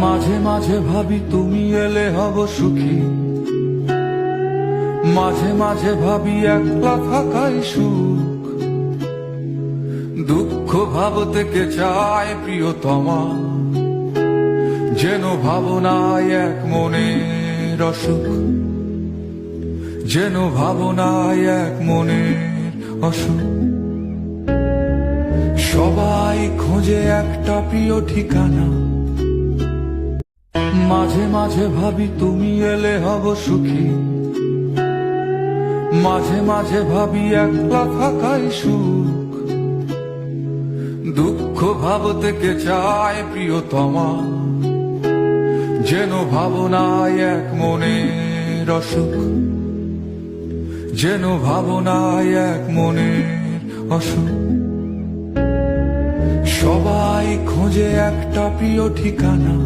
মাঝে মাঝে ভাবি তুমি এলে হব সুখী, মাঝে মাঝে ভাবি একলা থাকাই সুখ। দুঃখ ভাব থেকে চায় প্রিয়তমা, যেন ভাবনায় এক মনের অসুখ, যেন ভাবনায় এক মনের অসুখ। সবাই খোঁজে একটা প্রিয় ঠিকানা, মাঝে মাঝে ভাবি তুমি এলে হব সুখী, মাঝে মাঝে ভাবি একলা থাকাই সুখ। দুঃখ ভাব থেকে চায় প্রিয়তমা, যেন ভাবনায় এক মনের অসুখ, যেন ভাবনায় এক মনের অসুখ। সবাই খোঁজে একটা প্রিয় ঠিকানা,